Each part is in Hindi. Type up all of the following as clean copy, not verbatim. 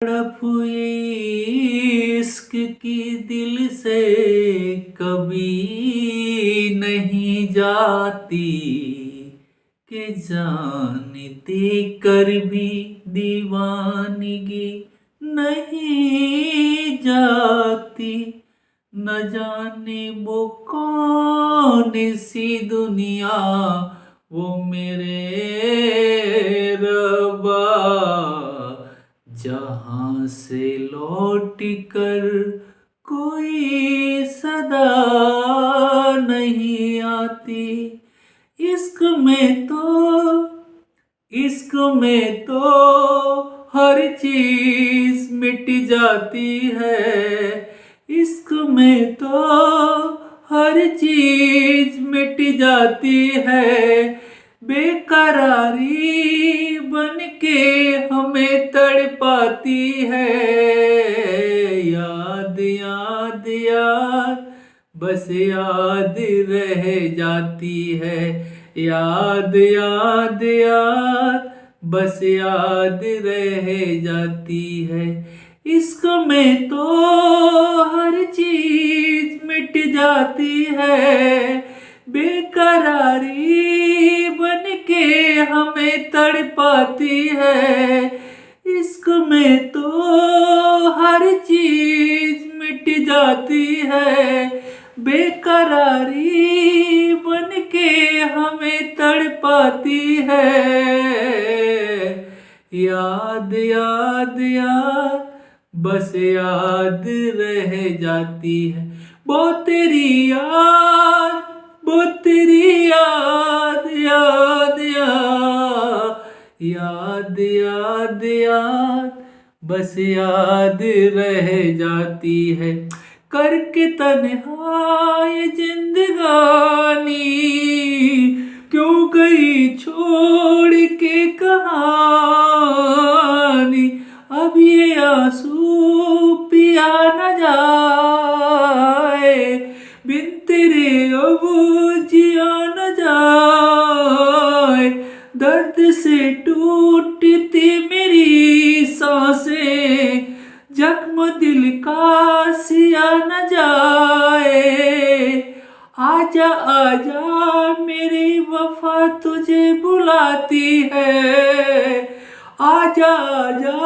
तड़प इश्क की दिल से कभी नहीं जाती कि जानती कर भी दीवानगी नहीं जाती। न जाने वो कौन सी दुनिया वो मेरे रब्बा, जहाँ से लौट कर कोई सदा नहीं आती। इश्क में तो इश्क में तो हर चीज मिट जाती है। इश्क में तो हर चीज मिट जाती है। बेकरारी बन के हमें तड़पाती है। याद याद याद बस याद रह जाती है। याद याद याद बस याद रह जाती है। इश्क में तो हर चीज मिट जाती है। बेकरारी बन के हमें तड़पाती है। इश्क में तो हर चीज मिट जाती है। बेकरारी बन के हमें तड़पाती है। याद याद याद बस याद रह जाती है। वो तेरी याद, वो तेरी याद याद याद याद याद याद बस याद रह जाती है। करके तन्हाई जिंदगानी क्यों गई छोड़ के कहानी। अब ये आंसू पिया न जाए, बिन तेरे अब जिया न जाए। दर्द से टूटती मेरी सांसें, जख्म दिल का सिया न जाए। आजा आजा मेरी वफा तुझे बुलाती है। आजा आजा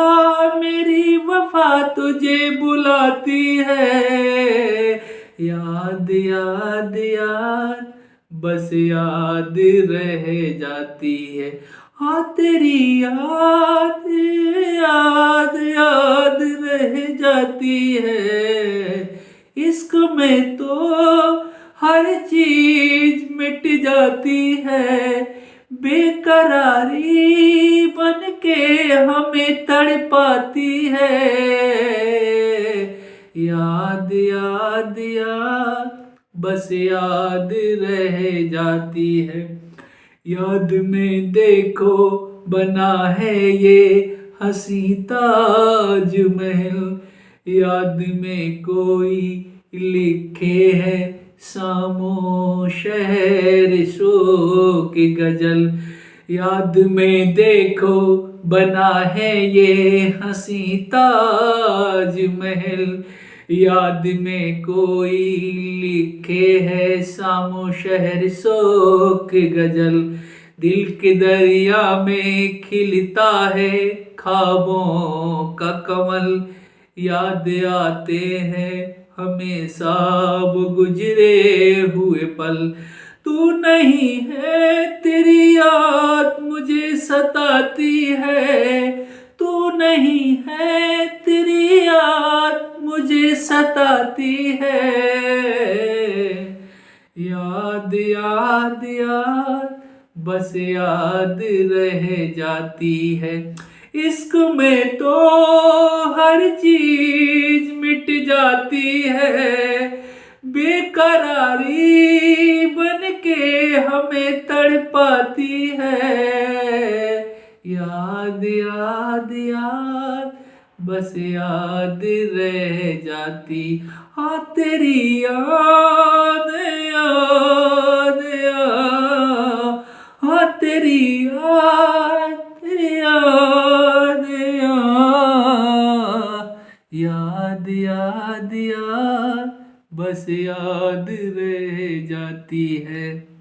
मेरी वफा तुझे बुलाती है। याद याद याद बस याद रह जाती है। हाँ तेरी याद याद याद रह जाती है। इश्क में तो हर चीज मिट जाती है। बेकरारी बन के हमें तड़पाती है। याद याद याद बस याद रह जाती है। याद में देखो बना है ये हंसी ताजमहल। याद में कोई लिखे है सामो शहर शोक गजल। याद में देखो बना है ये हंसी ताजमहल। याद में कोई लिखे है सामो शहर शोक गजल। दिल के दरिया में खिलता है ख्वाबों का कमल। याद आते हैं हमेशा वो गुजरे हुए पल। तू नहीं है तेरी याद मुझे सताती है। तू नहीं है तेरी याद मुझे सताती है। याद याद याद बस याद रह जाती है। इश्क में तो हर चीज मिट जाती है। बेकरारी बन के हमें तड़पाती है। याद याद याद बस याद रह जाती। हाँ तेरी याद याद याद, हाँ तेरी याद याद याद। याद याद याद बस याद रह जाती है।